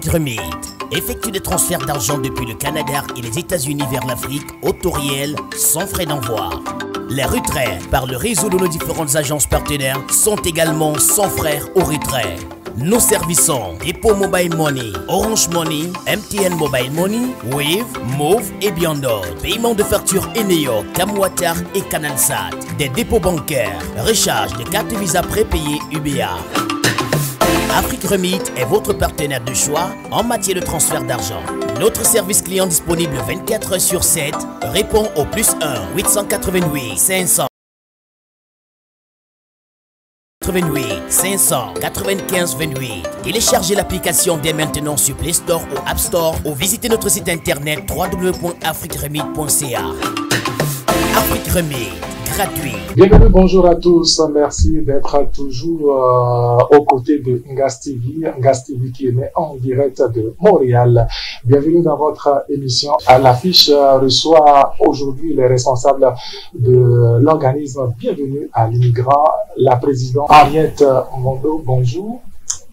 Afrique Remit effectue des transferts d'argent depuis le Canada et les États-Unis vers l'Afrique au taux réel sans frais d'envoi. Les retraits par le réseau de nos différentes agences partenaires sont également sans frais au retrait. Nous servissons Dépôt Mobile Money, Orange Money, MTN Mobile Money, Wave, Move et bien d'autres. Paiement de factures Eneo, Camwater et Canalsat. Des dépôts bancaires, recharge de cartes Visa prépayées UBA. Afrique Remit est votre partenaire de choix en matière de transfert d'argent. Notre service client disponible 24 heures sur 7 répond au +1 888 500 595 28. Téléchargez l'application dès maintenant sur Play Store ou App Store ou visitez notre site internet www.afriqueremit.ca. Afrique Remit, gratuit. Bienvenue, bonjour à tous. Merci d'être toujours aux côtés de Ngas TV. Ngas TV qui est né en direct de Montréal. Bienvenue dans votre émission. À l'affiche reçoit aujourd'hui les responsables de l'organisme Bienvenue à l'immigrant, la présidente Henriette Mondo. Bonjour.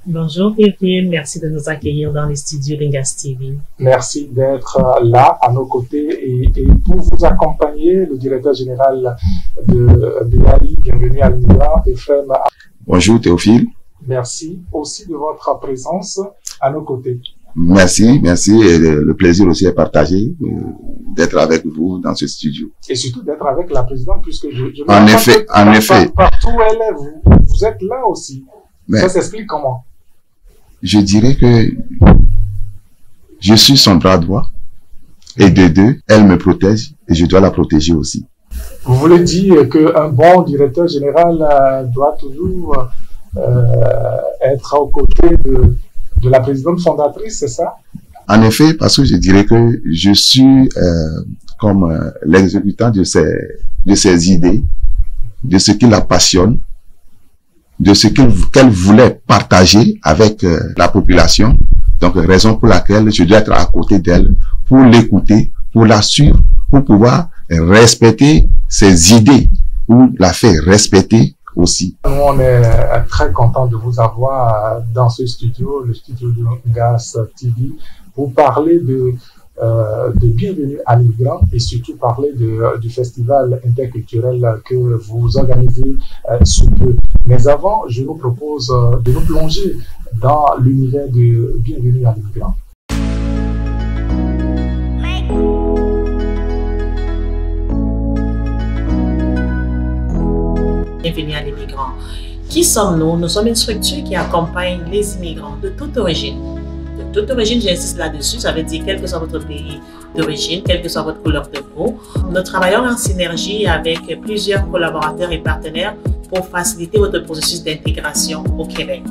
Bonjour Kevin, merci de nous accueillir dans les studios d'Ngas TV. Merci d'être là à nos côtés et pour vous accompagner, le directeur général de BAI, Bienvenue à l'immigrant, Ephraim. Bonjour Théophile. Merci aussi de votre présence à nos côtés. Merci, merci et le plaisir aussi est partagé d'être avec vous dans ce studio. Et surtout d'être avec la présidente puisque en effet. Partout où elle est, vous êtes là aussi. Mais ça s'explique comment? Je dirais que je suis son bras droit et de deux, elle me protège et je dois la protéger aussi. Vous voulez dire qu'un bon directeur général doit toujours être aux côtés de la présidente fondatrice, c'est ça? En effet, parce que je dirais que je suis comme l'exécutant de ses idées, de ce qui la passionne, de ce qu'elle voulait partager avec la population. Donc, raison pour laquelle je dois être à côté d'elle pour l'écouter, pour la suivre, pour pouvoir respecter ses idées ou la faire respecter aussi. Nous, on est très content de vous avoir dans ce studio, le studio de Ngas TV, pour parler de Bienvenue à l'immigrant et surtout parler du festival interculturel que vous organisez sous peu. Mais avant, je vous propose de nous plonger dans l'univers de Bienvenue à l'immigrant. Bienvenue à l'immigrant. Qui sommes-nous? Nous sommes une structure qui accompagne les immigrants de toute origine. De toute origine, j'insiste là-dessus, ça veut dire quel que soit votre pays d'origine, quelle que soit votre couleur de peau. Nous travaillons en synergie avec plusieurs collaborateurs et partenaires pour faciliter votre processus d'intégration au Québec.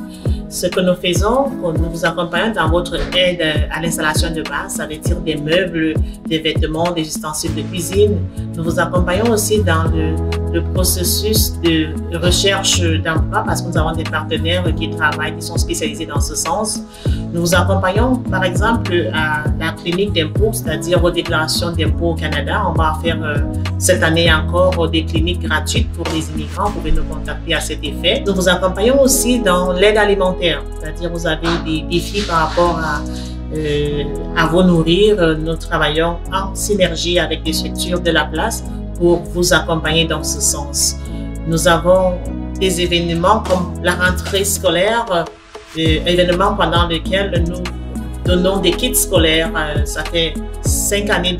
Ce que nous faisons, nous vous accompagnons dans votre aide à l'installation de base, ça veut dire des meubles, des vêtements, des ustensiles de cuisine. Nous vous accompagnons aussi dans le processus de recherche d'emploi parce que nous avons des partenaires qui travaillent, qui sont spécialisés dans ce sens. Nous vous accompagnons par exemple à la clinique d'impôt, c'est-à-dire vos déclarations d'impôt au Canada. On va faire cette année encore des cliniques gratuites pour les immigrants. Vous pouvez nous contacter à cet effet. Nous vous accompagnons aussi dans l'aide alimentaire, c'est-à-dire vous avez des défis par rapport à vous nourrir. Nous travaillons en synergie avec des structures de la place pour vous accompagner dans ce sens. Nous avons des événements comme la rentrée scolaire, événement pendant lequel nous donnons des kits scolaires. Ça fait 5 années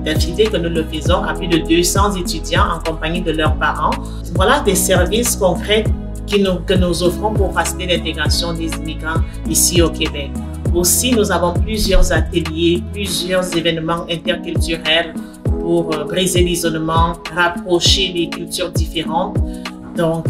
d'affilée que nous le faisons à plus de 200 étudiants en compagnie de leurs parents. Voilà des services concrets que nous offrons pour faciliter l'intégration des immigrants ici au Québec. Aussi, nous avons plusieurs ateliers, plusieurs événements interculturels pour briser l'isolement, rapprocher les cultures différentes. Donc,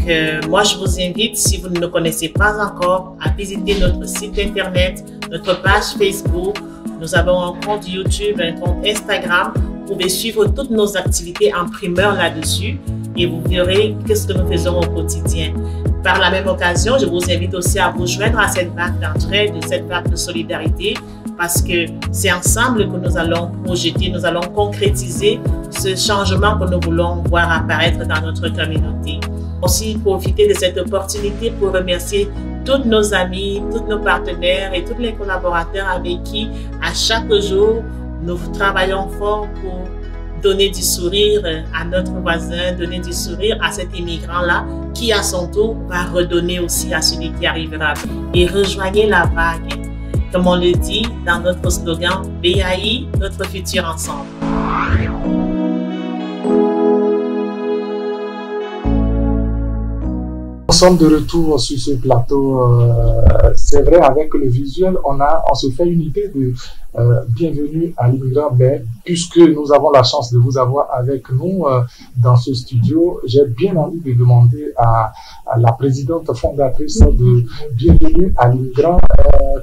moi, je vous invite, si vous ne nous connaissez pas encore, à visiter notre site internet, notre page Facebook. Nous avons un compte YouTube, un compte Instagram. Vous pouvez suivre toutes nos activités en primeur là-dessus et vous verrez ce que nous faisons au quotidien. Par la même occasion, je vous invite aussi à vous joindre à cette vague d'entraide, cette vague de solidarité, parce que c'est ensemble que nous allons projeter, nous allons concrétiser ce changement que nous voulons voir apparaître dans notre communauté. Aussi profiter de cette opportunité pour remercier tous nos amis, tous nos partenaires et tous les collaborateurs avec qui, à chaque jour, nous travaillons fort pour donner du sourire à notre voisin, donner du sourire à cet immigrant-là qui, à son tour, va redonner aussi à celui qui arrivera. Et rejoignez la vague. Comme on le dit dans notre slogan, BAI, notre futur ensemble. Nous sommes de retour sur ce plateau. C'est vrai, avec le visuel, on se fait une idée de bienvenue à l'immigrant, mais puisque nous avons la chance de vous avoir avec nous dans ce studio, j'ai bien envie de demander à la présidente fondatrice de Bienvenue à l'immigrant,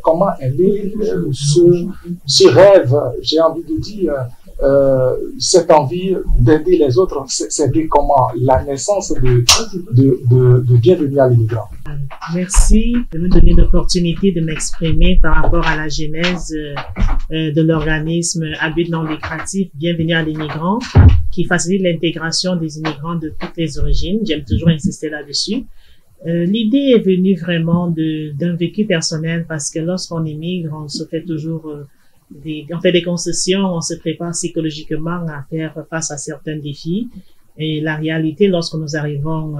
comment est né ce rêve, j'ai envie de dire, cette envie d'aider les autres, c'est comment la naissance de Bienvenue à l'immigrant. Merci de me donner l'opportunité de m'exprimer par rapport à la genèse de l'organisme à but non lucratif Bienvenue à l'immigrant, qui facilite l'intégration des immigrants de toutes les origines. J'aime toujours insister là-dessus. L'idée est venue vraiment d'un vécu personnel, parce que lorsqu'on immigre, on se fait toujours on fait des concessions, on se prépare psychologiquement à faire face à certains défis. Et la réalité, lorsque nous arrivons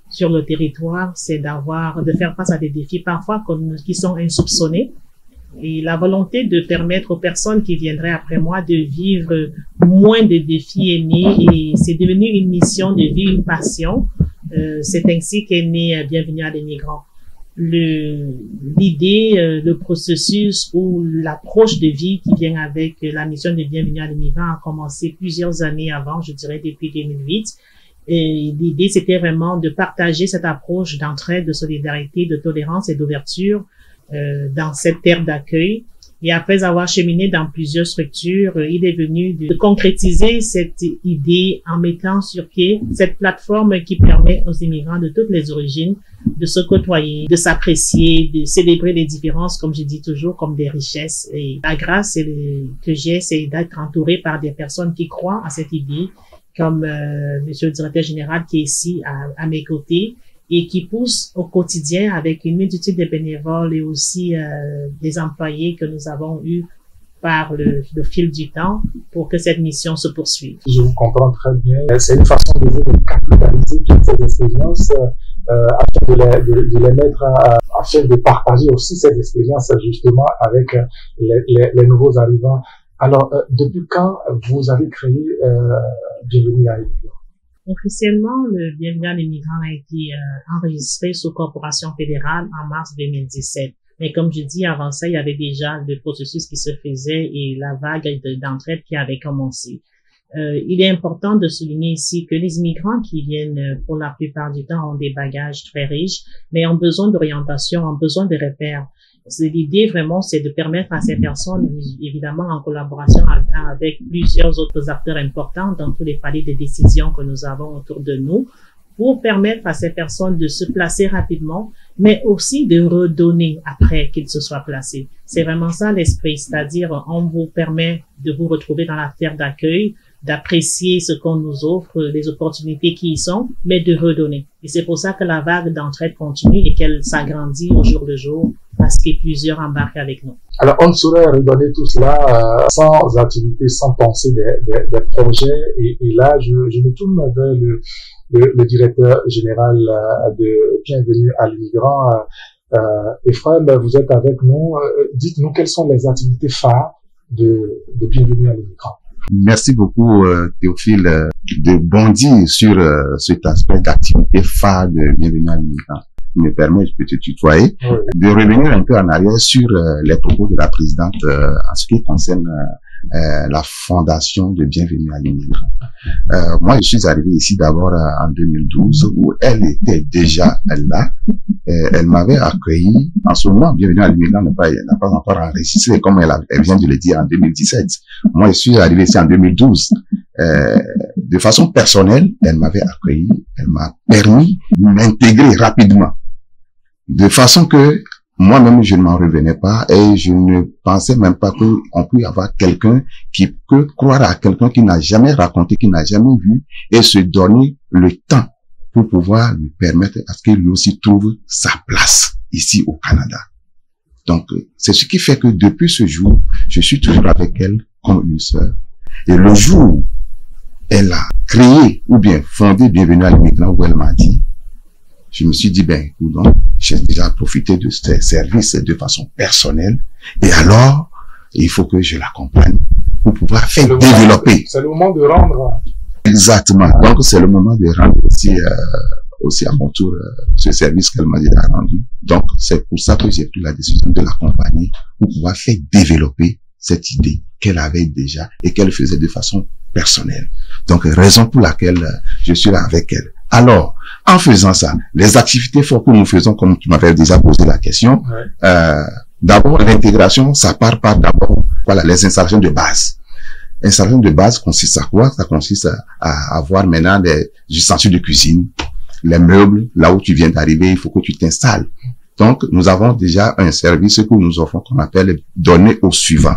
sur le territoire, c'est de faire face à des défis parfois qui sont insoupçonnés. Et la volonté de permettre aux personnes qui viendraient après moi de vivre moins de défis est née, et c'est devenu une mission de vie, une passion. C'est ainsi qu'est né Bienvenue à l'immigrant. L'idée, le processus ou l'approche de vie qui vient avec la mission de Bienvenue à l'immigrant a commencé plusieurs années avant, je dirais depuis 2008. Et l'idée, c'était vraiment de partager cette approche d'entraide, de solidarité, de tolérance et d'ouverture dans cette terre d'accueil. Et après avoir cheminé dans plusieurs structures, il est venu de concrétiser cette idée en mettant sur pied cette plateforme qui permet aux immigrants de toutes les origines de se côtoyer, de s'apprécier, de célébrer les différences, comme je dis toujours, comme des richesses. Et la grâce que j'ai, c'est d'être entouré par des personnes qui croient à cette idée, comme Monsieur le directeur général qui est ici à mes côtés, et qui pousse au quotidien avec une multitude de bénévoles et aussi des employés que nous avons eus par le fil du temps pour que cette mission se poursuive. Je vous comprends très bien. C'est une façon de vous capitaliser toutes ces expériences afin de les mettre, afin de partager aussi ces expériences justement avec les nouveaux arrivants. Alors, depuis quand vous avez créé Bienvenue à l'immigrant? Officiellement, le Bienvenue à l'immigrant a été enregistré sous Corporation fédérale en mars 2017. Mais comme je dis, avant ça, il y avait déjà le processus qui se faisait et la vague d'entraide qui avait commencé. Il est important de souligner ici que les immigrants qui viennent pour la plupart du temps ont des bagages très riches, mais ont besoin d'orientation, ont besoin de repères. L'idée vraiment, c'est de permettre à ces personnes, évidemment en collaboration avec plusieurs autres acteurs importants dans tous les paliers de décision que nous avons autour de nous, pour permettre à ces personnes de se placer rapidement, mais aussi de redonner après qu'ils se soient placés. C'est vraiment ça l'esprit, c'est-à-dire on vous permet de vous retrouver dans la terre d'accueil, d'apprécier ce qu'on nous offre, les opportunités qui y sont, mais de redonner. Et c'est pour ça que la vague d'entraide continue et qu'elle s'agrandit au jour le jour, parce que plusieurs embarquent avec nous. Alors, on ne saurait redonner tout cela sans activité, sans penser des projets. Et là, je me tourne vers le directeur général de Bienvenue à l'immigrant. Ephraim, vous êtes avec nous. Dites-nous quelles sont les activités phares de Bienvenue à l'immigrant. Merci beaucoup, Théophile, de bondir sur cet aspect d'activité phare de Bienvenue à l'immigrant. Me permet, je peux te tutoyer, oui, de revenir un peu en arrière sur les propos de la présidente en ce qui concerne la fondation de Bienvenue à l'immigrant. Moi, je suis arrivé ici d'abord en 2012 où elle était déjà là. Elle m'avait accueilli. En ce moment, Bienvenue à l'immigrant n'a pas encore enregistré, comme elle vient de le dire en 2017. Moi, je suis arrivé ici en 2012. De façon personnelle, elle m'avait accueilli. Elle m'a permis de m'intégrer rapidement. De façon que moi-même, je ne m'en revenais pas et je ne pensais même pas qu'on puisse avoir quelqu'un qui peut croire à quelqu'un qui n'a jamais raconté, qui n'a jamais vu et se donner le temps pour pouvoir lui permettre à ce qu'il lui aussi trouve sa place. ici au Canada. Donc, c'est ce qui fait que depuis ce jour, je suis toujours avec elle comme une sœur. Et le jour où elle a créé ou bien fondé Bienvenue à l'immigrant, où elle m'a dit, je me suis dit, ben, écoute donc, j'ai déjà profité de ces services de façon personnelle. Et alors, il faut que je l'accompagne pour pouvoir faire développer. C'est le moment de rendre. Exactement. Donc, c'est le moment de rendre aussi à mon tour ce service qu'elle m'a déjà rendu. Donc, c'est pour ça que j'ai pris la décision de l'accompagner pour pouvoir faire développer cette idée qu'elle avait déjà et qu'elle faisait de façon personnelle. Donc, raison pour laquelle je suis là avec elle. Alors, en faisant ça, les activités fortes que nous faisons, comme tu m'avais déjà posé la question, d'abord, l'intégration, ça part par d'abord, voilà, les installations de base. Installation de base consiste à quoi? Ça consiste à avoir maintenant des ustensiles de cuisine, les meubles, là où tu viens d'arriver, il faut que tu t'installes. Donc, nous avons déjà un service que nous offrons qu'on appelle donner au suivant.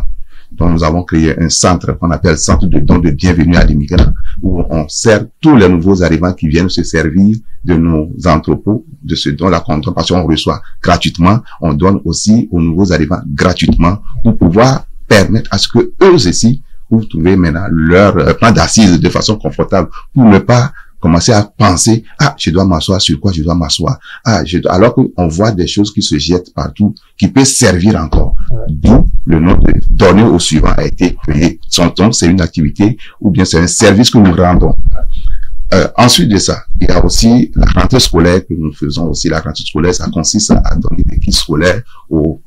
Donc, nous avons créé un centre qu'on appelle centre de don de bienvenue à l'immigrant, où on sert tous les nouveaux arrivants qui viennent se servir de nos entrepôts, de ce don, la contrepartie on reçoit gratuitement. On donne aussi aux nouveaux arrivants gratuitement pour pouvoir permettre à ce que eux aussi, pour trouver maintenant leur plan d'assise de façon confortable, pour ne pas commencer à penser, ah, je dois m'asseoir, sur quoi je dois m'asseoir, alors qu'on voit des choses qui se jettent partout, qui peuvent servir encore. D'où le nom de donner au suivant a été créé. Donc, c'est une activité ou bien c'est un service que nous rendons. Ensuite de ça, il y a aussi la rentrée scolaire que nous faisons aussi. La rentrée scolaire, ça consiste à donner des kits scolaires aux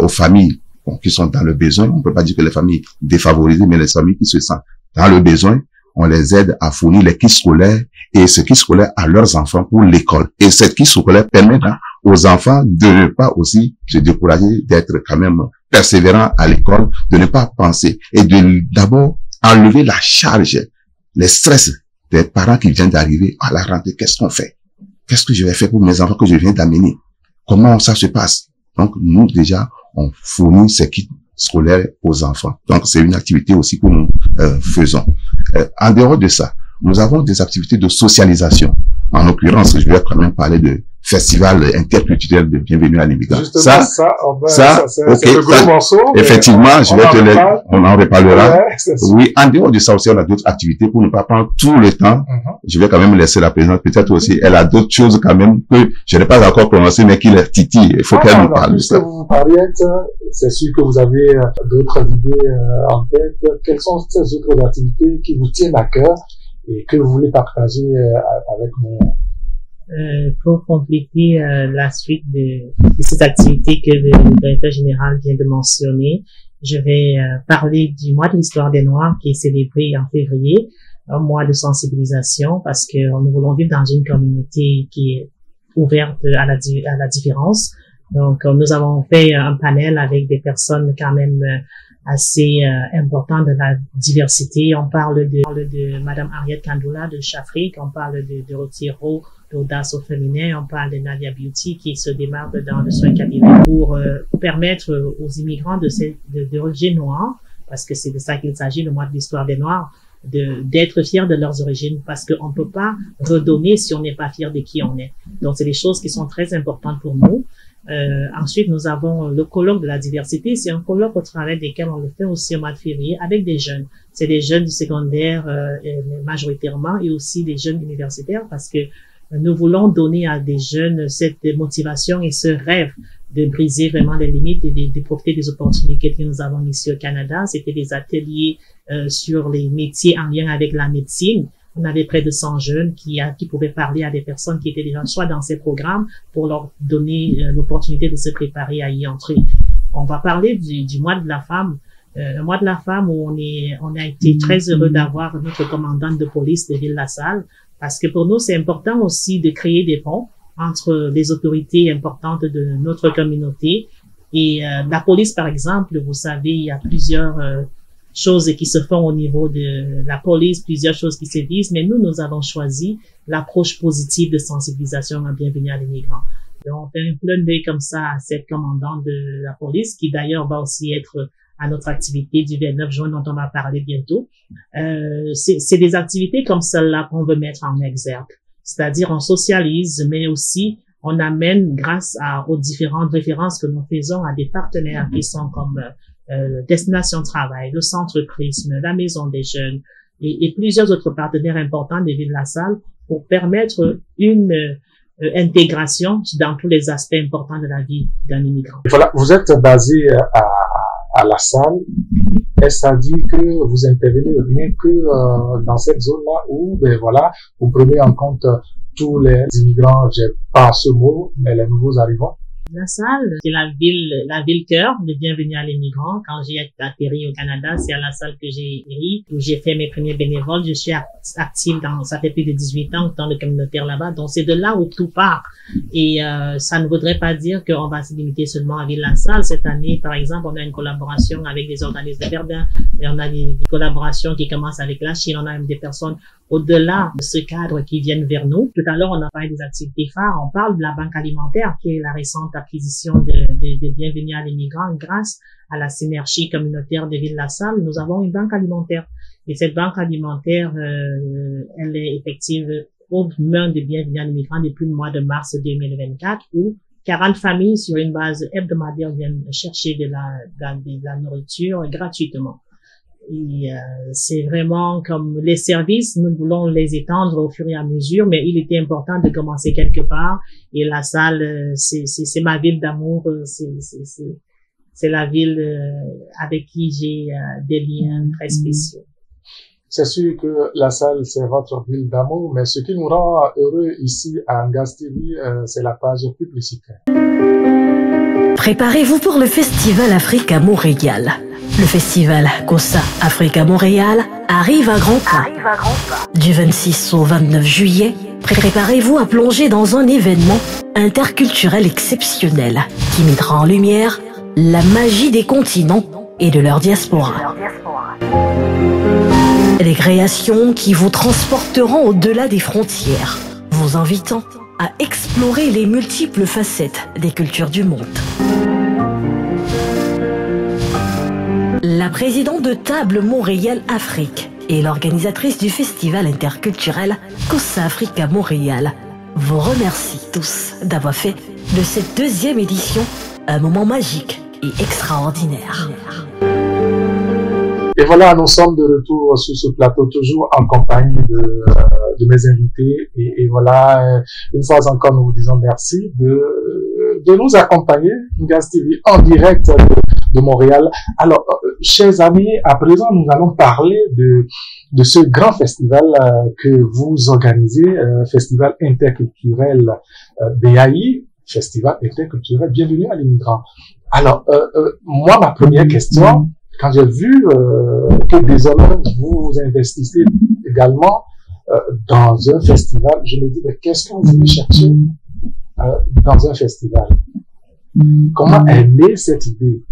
familles qui sont dans le besoin. On ne peut pas dire que les familles défavorisées, mais les familles qui se sentent dans le besoin, on les aide à fournir les kits scolaires et ce kit scolaire à leurs enfants pour l'école. Et cette kit scolaire permet aux enfants de ne pas aussi se décourager, d'être quand même persévérants à l'école, de ne pas penser et de d'abord enlever la charge, les stress des parents qui viennent d'arriver à la rentrée. Qu'est-ce qu'on fait? Qu'est-ce que je vais faire pour mes enfants que je viens d'amener? Comment ça se passe? Donc, nous, déjà, on fournit ces kits scolaires aux enfants. Donc, c'est une activité aussi que nous faisons. En dehors de ça, nous avons des activités de socialisation. En l'occurrence, je vais quand même parler de festival interculturel de bienvenue à l'immigrant. Ça, c'est le gros morceau. Effectivement, on en reparlera. Ouais, oui, en dehors de ça aussi, on a d'autres activités pour ne pas prendre tout le temps. Je vais quand même laisser la présidente, peut-être aussi, elle a d'autres choses quand même que je n'ai pas encore prononcées, mais qui les titillent. Il faut qu'elle nous parle de ça. Puisque vous parliez, c'est sûr que vous avez d'autres idées en tête. Quelles sont ces autres activités qui vous tiennent à cœur et que vous voulez partager avec nous? Pour compléter la suite de ces activités que le directeur général vient de mentionner, je vais parler du mois de l'histoire des Noirs qui est célébré en février, un mois de sensibilisation parce que nous voulons vivre dans une communauté qui est ouverte à la différence. Donc, nous avons fait un panel avec des personnes quand même assez importantes de la diversité. On parle de Madame Ariette Kandoula de Chafrique, on parle de Dorothy Rowe d'Audace au féminin, on parle de Nadia Beauty qui se démarque dans le soin capillaire pour permettre aux immigrants d'origine noire, parce que c'est de ça qu'il s'agit, le mois de l'histoire des Noirs, d'être fiers de leurs origines, parce qu'on ne peut pas redonner si on n'est pas fier de qui on est. Donc, c'est des choses qui sont très importantes pour nous. Ensuite, nous avons le colloque de la diversité. C'est un colloque au travers desquels on le fait aussi au mois de février avec des jeunes. C'est des jeunes du secondaire majoritairement et aussi des jeunes universitaires parce que nous voulons donner à des jeunes cette motivation et ce rêve de briser vraiment les limites et de profiter des opportunités que nous avons ici au Canada. C'était des ateliers sur les métiers en lien avec la médecine. On avait près de 100 jeunes qui pouvaient parler à des personnes qui étaient déjà soit dans ces programmes pour leur donner l'opportunité de se préparer à y entrer. On va parler du mois de la femme. Le mois de la femme où on a été très heureux d'avoir notre commandante de police de Ville-la-Salle parce que pour nous, c'est important aussi de créer des ponts entre les autorités importantes de notre communauté et la police, par exemple. Vous savez, il y a plusieurs choses qui se font au niveau de la police, plusieurs choses qui se disent, mais nous avons choisi l'approche positive de sensibilisation à bienvenue à l'immigrant. Donc, on fait un clin d'œil comme ça à cette commandante de la police, qui d'ailleurs va aussi être à notre activité du 29 juin dont on va parler bientôt. C'est des activités comme celle-là qu'on veut mettre en exergue. C'est-à-dire, on socialise, mais aussi on amène grâce aux différentes références que nous faisons à des partenaires qui sont comme Destination Travail, le Centre Prisme, la Maison des Jeunes et plusieurs autres partenaires importants de Ville-la-Salle pour permettre une intégration dans tous les aspects importants de la vie d'un immigrant. Voilà, vous êtes basé à La Salle. Est-ce ça dit que vous intervenez rien que dans cette zone-là où, ben voilà, vous prenez en compte tous les immigrants, j'ai pas ce mot, mais les nouveaux arrivants? La Salle, c'est la ville cœur de Bienvenue à l'immigrant. Quand j'ai atterri au Canada, c'est à La Salle que j'ai atterri, où j'ai fait mes premiers bénévoles. Je suis active ça fait plus de 18 ans dans le communautaire là-bas. Donc c'est de là où tout part. Et ça ne voudrait pas dire qu'on va se limiter seulement à Ville-la-Salle. Cette année, par exemple, on a une collaboration avec des organismes de Verdun, et on a des collaborations qui commencent avec la Chine. On a même des personnes au-delà de ce cadre qui viennent vers nous. Tout à l'heure, on a parlé des activités phares. On parle de la banque alimentaire, qui est la récente acquisition de Bienvenue à l'immigrant. Grâce à la synergie communautaire de Ville-la-Salle, nous avons une banque alimentaire. Et cette banque alimentaire, elle est effective au mains de Bienvenue à l'immigrant depuis le mois de mars 2024, où 40 familles sur une base hebdomadaire viennent chercher de la nourriture gratuitement. Et c'est vraiment comme les services, nous voulons les étendre au fur et à mesure, mais il était important de commencer quelque part. Et La Salle, c'est ma ville d'amour, c'est la ville avec qui j'ai des liens très spéciaux. C'est sûr que La Salle, c'est votre ville d'amour, mais ce qui nous rend heureux ici à Angas TV, c'est la page publicitaire. Préparez-vous pour le Festival Afrique à Montréal. Le festival Kossa Afrique à Montréal arrive à grands pas. Du 26 au 29 juillet, préparez-vous à plonger dans un événement interculturel exceptionnel qui mettra en lumière la magie des continents et de leur diaspora. Des créations qui vous transporteront au-delà des frontières, vous invitant à explorer les multiples facettes des cultures du monde. La présidente de Table Montréal Afrique et l'organisatrice du festival interculturel Kossa Afrique à Montréal vous remercie tous d'avoir fait de cette deuxième édition un moment magique et extraordinaire. Et voilà, nous sommes de retour sur ce plateau, toujours en compagnie de mes invités. Et voilà, une fois encore, nous vous disons merci de nous accompagner, Angas TV, en direct de Montréal. Alors, chers amis, à présent, nous allons parler de ce grand festival que vous organisez, Festival interculturel BAI, Festival interculturel Bienvenue à l'immigrant. Alors, moi, ma première question, quand j'ai vu que désormais vous investissez également dans un festival, je me dis, mais qu'est-ce que vous voulez chercher dans un festival? Comment est née cette idée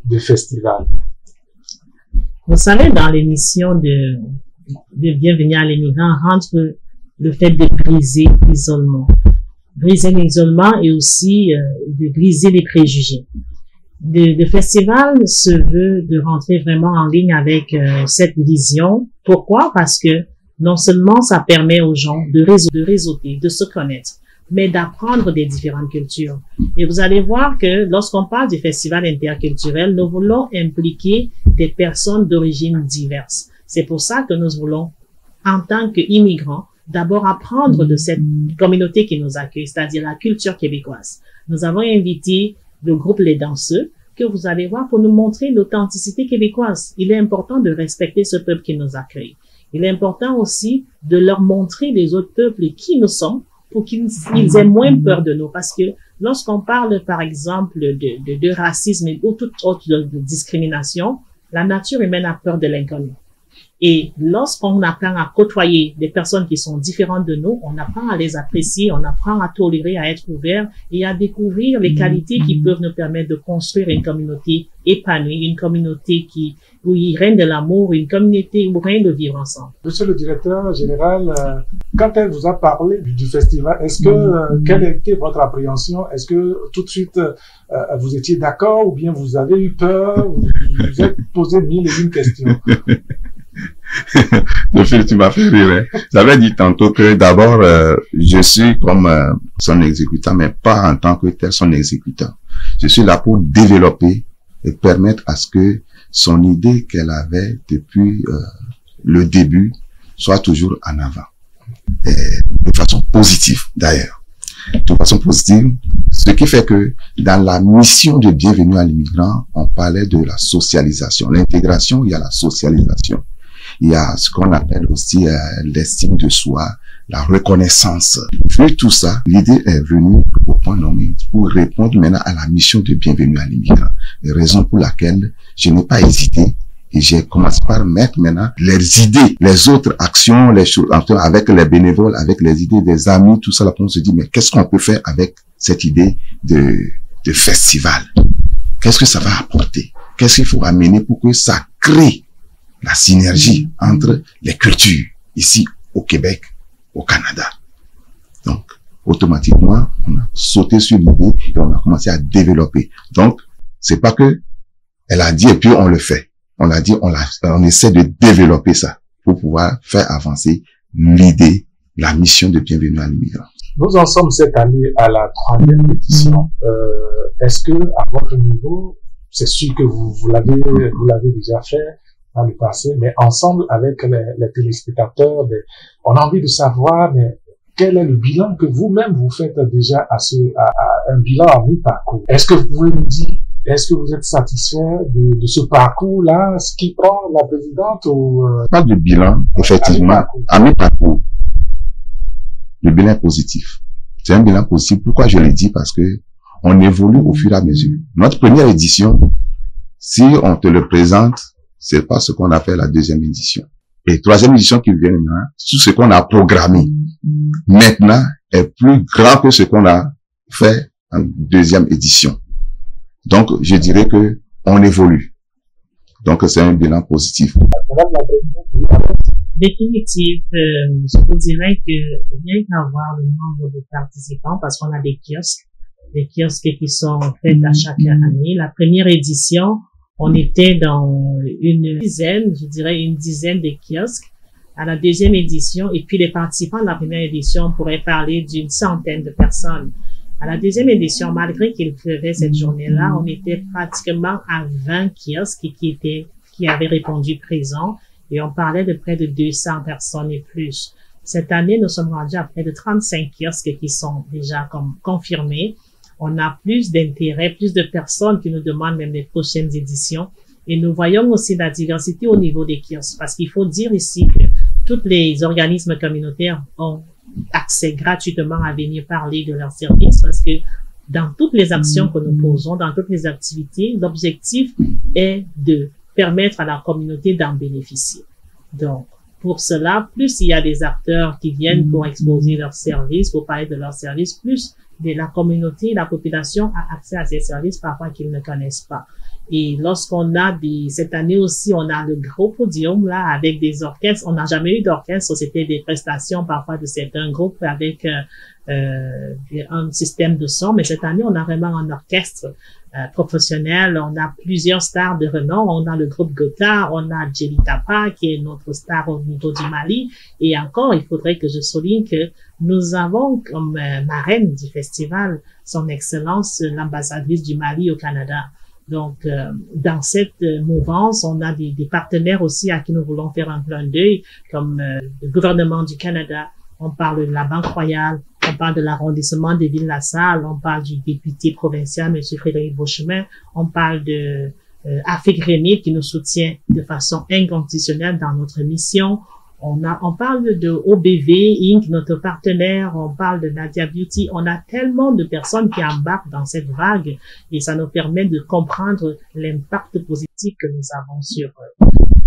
de festival? Vous savez, dans l'émission de Bienvenue à l'immigrant, rentre le fait de briser l'isolement. Briser l'isolement et aussi de briser les préjugés. Le festival se veut de rentrer vraiment en ligne avec cette vision. Pourquoi? Parce que non seulement ça permet aux gens de réseauter, de se connaître, mais d'apprendre des différentes cultures. Et vous allez voir que lorsqu'on parle du festival interculturel, nous voulons impliquer des personnes d'origines diverses. C'est pour ça que nous voulons, en tant qu'immigrants, d'abord apprendre de cette communauté qui nous accueille, c'est-à-dire la culture québécoise. Nous avons invité le groupe Les Danseux, que vous allez voir pour nous montrer l'authenticité québécoise. Il est important de respecter ce peuple qui nous accueille. Il est important aussi de leur montrer les autres peuples qui nous sommes pour qu'ils aient moins peur de nous. Parce que lorsqu'on parle, par exemple, de racisme ou toute autre discrimination, la nature humaine a peur de l'inconnu. Et lorsqu'on apprend à côtoyer des personnes qui sont différentes de nous, on apprend à les apprécier, on apprend à tolérer, à être ouvert et à découvrir les qualités qui peuvent nous permettre de construire une communauté épanouie, une communauté où il règne de l'amour, une communauté où règne de vivre ensemble. Monsieur le directeur général, quand elle vous a parlé du festival, est-ce que, quelle était votre appréhension? Est-ce que tout de suite, vous étiez d'accord ou bien vous avez eu peur? Vous vous êtes posé mille et une questions? Tu m'as fait rire. Hein. J'avais dit tantôt que d'abord, je suis comme son exécutant, mais pas en tant que tel son exécutant. Je suis là pour développer et permettre à ce que son idée qu'elle avait depuis le début soit toujours en avant. Et de façon positive, d'ailleurs. De façon positive, ce qui fait que dans la mission de bienvenue à l'immigrant, on parlait de la socialisation. L'intégration, il y a la socialisation. Il y a ce qu'on appelle aussi l'estime de soi, la reconnaissance. Vu tout ça, l'idée est venue au point nommé pour répondre maintenant à la mission de bienvenue à l'immigrant. Raison pour laquelle je n'ai pas hésité et j'ai commencé par mettre maintenant les idées, les autres actions, les choses, avec les bénévoles, avec les idées des amis, tout ça, là, on se dit, mais qu'est-ce qu'on peut faire avec cette idée de festival? Qu'est-ce que ça va apporter? Qu'est-ce qu'il faut amener pour que ça crée la synergie entre les cultures ici au Québec, au Canada? Donc, automatiquement, on a sauté sur l'idée et on a commencé à développer. Donc, c'est pas que elle a dit et puis on le fait. On a dit, on essaie de développer ça pour pouvoir faire avancer l'idée, la mission de bienvenue à l'immigrant. Nous en sommes cette année à la 3e édition. Est-ce que, à votre niveau, c'est sûr que vous l'avez déjà fait dans le passé, mais ensemble avec les téléspectateurs, on a envie de savoir, mais quel est le bilan que vous-même vous faites déjà à un bilan à mi-parcours? Est-ce que vous pouvez nous dire, est-ce que vous êtes satisfait de ce parcours-là, ce qui prend la présidente ou Pas de bilan, effectivement, à mi-parcours. Le bilan est positif. C'est un bilan positif. Pourquoi je le dis? Parce que on évolue au fur et à mesure. Notre première édition, si on te le présente, c'est pas ce qu'on a fait la deuxième édition. Et troisième édition qui vient maintenant, tout ce qu'on a programmé maintenant est plus grand que ce qu'on a fait en deuxième édition. Donc, je dirais que on évolue. Donc, c'est un bilan positif. Définitif, je vous dirais que rien qu'avoir le nombre de participants, parce qu'on a des kiosques qui sont faits à chaque année. La première édition, on était dans une dizaine de kiosques. À la deuxième édition, et puis les participants de la première édition pourraient parler d'une centaine de personnes. À la deuxième édition, malgré qu'il pleuvait cette journée-là, on était pratiquement à 20 kiosques qui avaient répondu présent et on parlait de près de 200 personnes et plus. Cette année, nous sommes rendus à près de 35 kiosques qui sont déjà confirmés. On a plus d'intérêt, plus de personnes qui nous demandent même les prochaines éditions. Et nous voyons aussi la diversité au niveau des kiosques parce qu'il faut dire ici que tous les organismes communautaires ont accès gratuitement à venir parler de leurs services parce que dans toutes les actions que nous posons, dans toutes les activités, l'objectif est de permettre à la communauté d'en bénéficier. Donc, pour cela, plus il y a des acteurs qui viennent pour exposer leurs services, pour parler de leurs services, plus la communauté, la population a accès à ces services parfois qu'ils ne connaissent pas. Et lorsqu'on a cette année aussi, on a le gros podium là avec des orchestres. On n'a jamais eu d'orchestre, c'était des prestations parfois de certains groupes avec un système de son. Mais cette année, on a vraiment un orchestre professionnel. On a plusieurs stars de renom. On a le groupe Gotha, on a Jelly Tapa qui est notre star au niveau du Mali. Et encore, il faudrait que je souligne que nous avons comme marraine du festival son Excellence l'ambassadrice du Mali au Canada. Donc, dans cette mouvance, on a des partenaires aussi à qui nous voulons faire un clin d'œil, comme le gouvernement du Canada. On parle de la Banque Royale, on parle de l'arrondissement de Ville-la-Salle, on parle du député provincial, M. Frédéric Beauchemin, on parle de Afrique Rémy qui nous soutient de façon inconditionnelle dans notre mission. On parle de OBV Inc., notre partenaire, on parle de Nadia Beauty. On a tellement de personnes qui embarquent dans cette vague et ça nous permet de comprendre l'impact positif que nous avons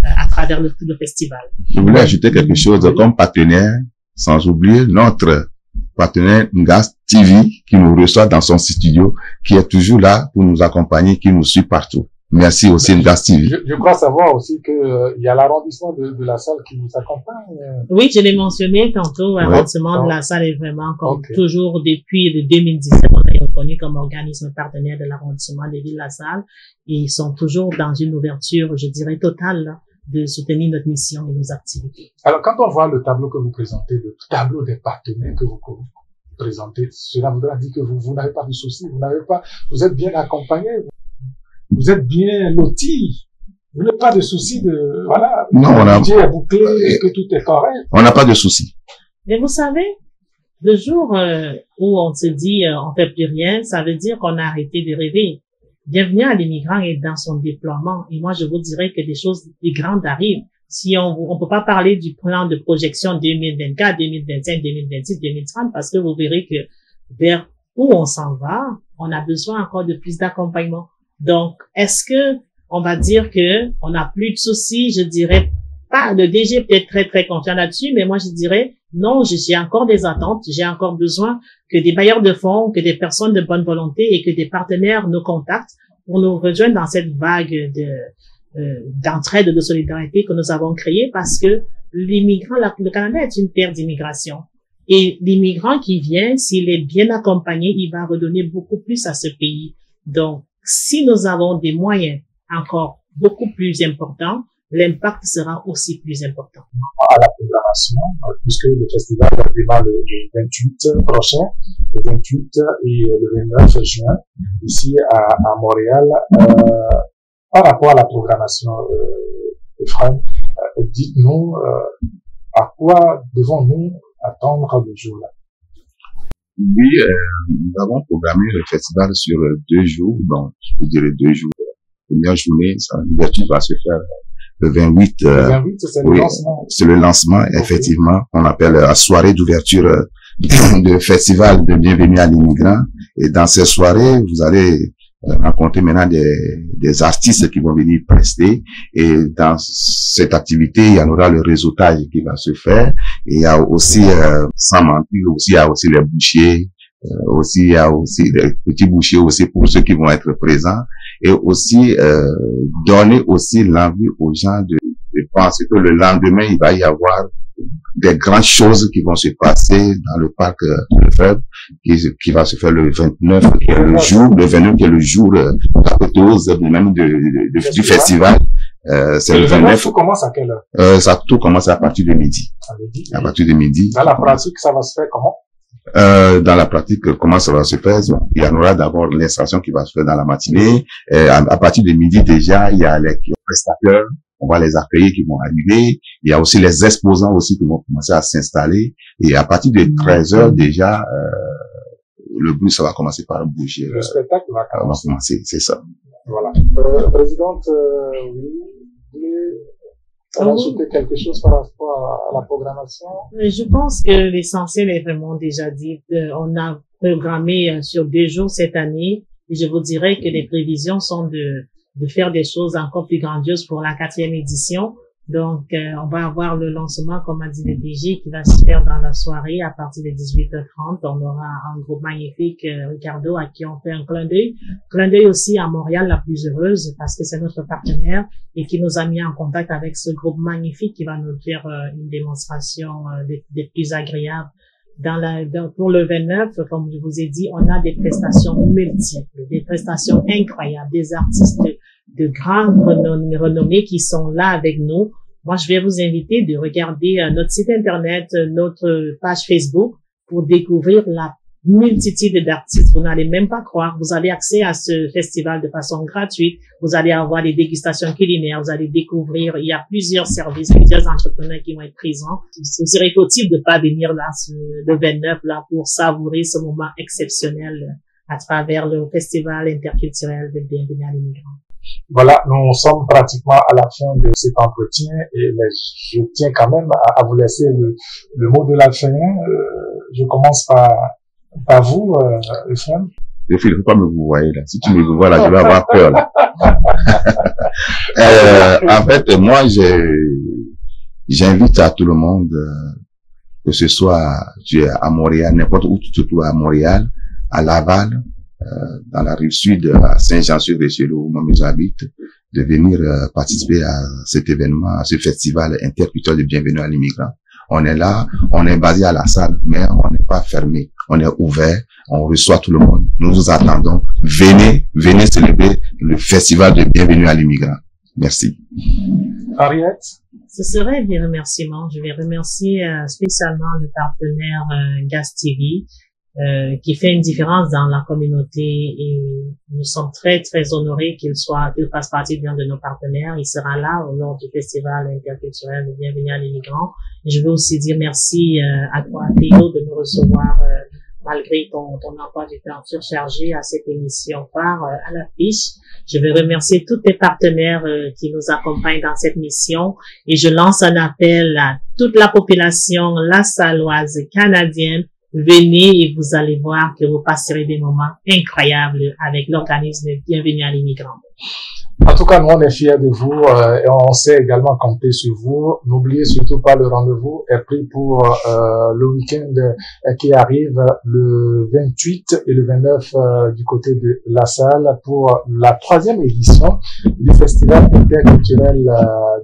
à travers le festival. Je voulais ajouter quelque chose comme partenaire, sans oublier notre partenaire Ngas TV qui nous reçoit dans son studio, qui est toujours là pour nous accompagner, qui nous suit partout. Merci aussi Ngas TV. Je crois savoir aussi que il y a l'arrondissement de la salle qui nous accompagne. Oui, je l'ai mentionné tantôt. L'arrondissement de la salle est vraiment comme toujours depuis le 2017, on est reconnu comme organisme partenaire de l'arrondissement de Ville-la-Salle. Et ils sont toujours dans une ouverture, je dirais, totale, là, de soutenir notre mission et nos activités. Alors, quand on voit le tableau que vous présentez, le tableau des partenaires que vous présentez, cela voudra dire que vous n'avez pas de soucis, vous êtes bien accompagné, vous êtes bien loti. Vous n'avez pas de soucis de, voilà. Non, on a, budget est bouclé, que tout est correct. On n'a pas de soucis. Mais vous savez, le jour où on se dit on fait plus rien, ça veut dire qu'on a arrêté de rêver. Bienvenue à l'immigrant est dans son déploiement. Et moi, je vous dirais que des choses grandes arrivent. Si on peut pas parler du plan de projection 2024, 2025, 2026, 2030, parce que vous verrez que vers où on s'en va, on a besoin encore de plus d'accompagnement. Donc, est-ce que on va dire que on n'a plus de soucis? Je dirais pas. Le DG peut être très, très confiant là-dessus, mais moi, je dirais non, j'ai encore des attentes. J'ai encore besoin que des bailleurs de fonds, que des personnes de bonne volonté et que des partenaires nous contactent pour nous rejoindre dans cette vague d'entraide, de solidarité que nous avons créée, parce que l'immigrant, le Canada est une terre d'immigration. Et l'immigrant qui vient, s'il est bien accompagné, il va redonner beaucoup plus à ce pays. Donc, si nous avons des moyens encore beaucoup plus importants, l'impact sera aussi plus important. À la programmation, puisque le festival démarre le 28 prochain, le 28 et le 29 juin, ici à Montréal. Par rapport à la programmation, Ephraim, dites-nous à quoi devons-nous attendre le jour-là? Oui, nous avons programmé le festival sur 2 jours, donc je dirais 2 jours. La première journée, l'ouverture va se faire le 28. Le 28, c'est le lancement. C'est le lancement, effectivement. On appelle la soirée d'ouverture de festival de bienvenue à l'immigrant. Et dans ces soirées, vous allez rencontrer maintenant des artistes qui vont venir prester. Et dans cette activité, il y en aura le réseautage qui va se faire. Et il y a aussi, sans mentir, aussi, il y a aussi les bouchers. Aussi, il y a aussi des petits bouchers aussi pour ceux qui vont être présents. Et aussi, donner aussi l'envie aux gens de penser que le lendemain, il va y avoir des grandes choses qui vont se passer dans le parc de Feb, qui va se faire le 29, qui est le jour, le 29 qui est le jour même du festival. C'est le 29. Tout commence à quelle heure? Tout commence à partir de midi. À partir de midi. Dans la pratique, ça va se faire comment? Dans la pratique, comment ça va se faire? Il y en aura d'abord l'installation qui va se faire dans la matinée. À partir de midi déjà, il y a les prestataires. On va les accueillir qui vont arriver. Il y a aussi les exposants aussi qui vont commencer à s'installer. Et à partir de 13h déjà, le bus, ça va commencer par bouger. Le spectacle va commencer, c'est ça. Voilà. Présidente, oui, vous voulez ajouter quelque chose par rapport à la programmation? Je pense que l'essentiel est vraiment déjà dit. On a programmé sur 2 jours cette année. Et je vous dirais que les prévisions sont de faire des choses encore plus grandioses pour la 4e édition. Donc, on va avoir le lancement, comme a dit le DG, qui va se faire dans la soirée à partir de 18h30. On aura un groupe magnifique, Ricardo, à qui on fait un clin d'œil. Clin d'œil aussi à Montréal, la plus heureuse, parce que c'est notre partenaire et qui nous a mis en contact avec ce groupe magnifique qui va nous faire une démonstration des plus agréables. Pour le 29, comme je vous ai dit, on a des prestations multiples, des prestations incroyables, des artistes de grande renommée qui sont là avec nous. Moi, je vais vous inviter de regarder notre site internet, notre page Facebook pour découvrir la multitude d'artistes. Vous n'allez même pas croire. Vous avez accès à ce festival de façon gratuite. Vous allez avoir des dégustations culinaires. Vous allez découvrir. Il y a plusieurs services, plusieurs entrepreneurs qui vont être présents. Ce serait fautif de pas venir là, le 29, là, pour savourer ce moment exceptionnel à travers le festival interculturel de bienvenue à l'immigrant. Voilà, nous sommes pratiquement à la fin de cet entretien et je tiens quand même à vous laisser le mot de la fin. Je commence par vous, Ephraim. Il ne faut pas me vous voyez là. Si tu me vois là, je vais avoir peur là. En fait, moi, j'invite à tout le monde, que ce soit tu es à Montréal, n'importe où tu te trouves à Montréal, à Laval, dans la rive sud, à Saint-Jean-sur-Richelieu, où moi j'habite, de venir participer à cet événement, à ce festival interculturel de bienvenue à l'immigrant. On est là, on est basé à la salle, mais on n'est pas fermé. On est ouvert, on reçoit tout le monde. Nous vous attendons. Venez célébrer le festival de bienvenue à l'immigrant. Merci. Henriette? Ce serait des remerciements. Je vais remercier spécialement le partenaire Gas TV qui fait une différence dans la communauté et nous sommes très honorés qu'il fasse partie bien de nos partenaires. Il sera là au nom du Festival interculturel de Bienvenue à l'immigrant. Je veux aussi dire merci à toi Théo de nous recevoir malgré ton emploi du temps surchargé à cette émission phare à l'affiche. Je veux remercier tous les partenaires qui nous accompagnent dans cette mission et je lance un appel à toute la population lassalloise canadienne. Venez et vous allez voir que vous passerez des moments incroyables avec l'organisme Bienvenue à l'immigrant. En tout cas, nous, on est fiers de vous et on sait également compter sur vous. N'oubliez surtout pas, le rendez-vous est pris pour le week-end qui arrive le 28 et le 29 du côté de La Salle pour la 3e édition du Festival interculturel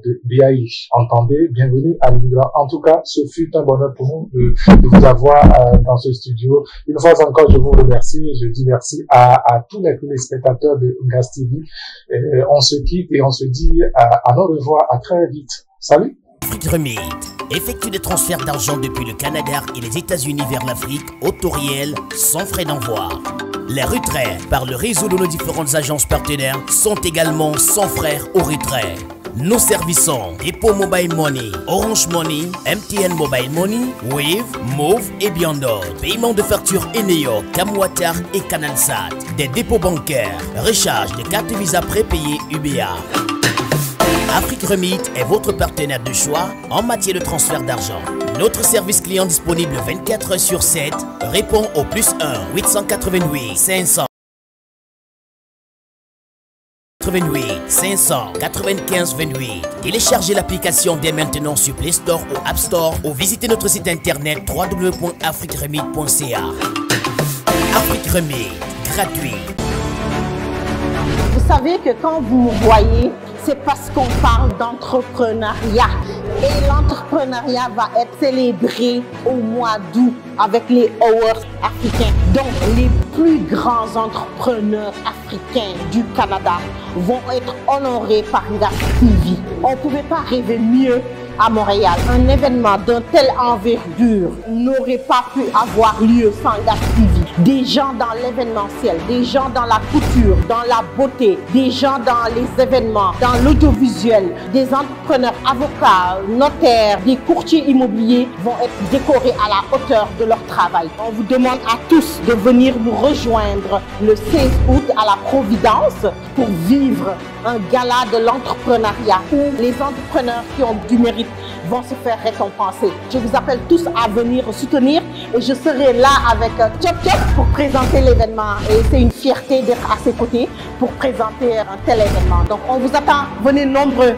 de BAI. Entendez, bienvenue à l'immigrant. En tout cas, ce fut un bonheur pour nous de vous avoir dans ce studio. Une fois encore, je vous remercie. Je dis merci à tous les téléspectateurs de Gas TV. On se quitte et on se dit à nos revoir, à très vite. Salut. Afrique Remit effectue des transferts d'argent depuis le Canada et les États-Unis vers l'Afrique au taux réel sans frais d'envoi. Les retraits par le réseau de nos différentes agences partenaires sont également sans frais au retrait. Nous servissons Dépôt Mobile Money, Orange Money, MTN Mobile Money, Wave, Move et bien d'autres. Paiement de factures Eneo, Camwater et Canalsat. Des dépôts bancaires, recharge des cartes Visa prépayées UBA. Afrique Remit est votre partenaire de choix en matière de transfert d'argent. Notre service client disponible 24 heures sur 7 répond au +1 888 500 595 28. Téléchargez l'application dès maintenant sur Play Store ou App Store ou visitez notre site internet www.afriqueremit.ca. Afrique Remit, gratuit. Vous savez que quand vous me voyez, c'est parce qu'on parle d'entrepreneuriat. Et l'entrepreneuriat va être célébré au mois d'août avec les Awards africains. Donc, les plus grands entrepreneurs africains du Canada vont être honorés par Gas TV. On ne pouvait pas rêver mieux à Montréal. Un événement d'un tel envergure n'aurait pas pu avoir lieu sans Gas TV. Des gens dans l'événementiel, des gens dans la couture, dans la beauté, des gens dans les événements, dans l'audiovisuel, des entrepreneurs, avocats, notaires, des courtiers immobiliers vont être décorés à la hauteur de leur travail. On vous demande à tous de venir nous rejoindre le 16 août à la Providence pour vivre un gala de l'entrepreneuriat où les entrepreneurs qui ont du mérite vont se faire récompenser. Je vous appelle tous à venir soutenir et je serai là avec Chop Chop pour présenter l'événement et c'est une fierté d'être à ses côtés pour présenter un tel événement. Donc on vous attend, venez nombreux.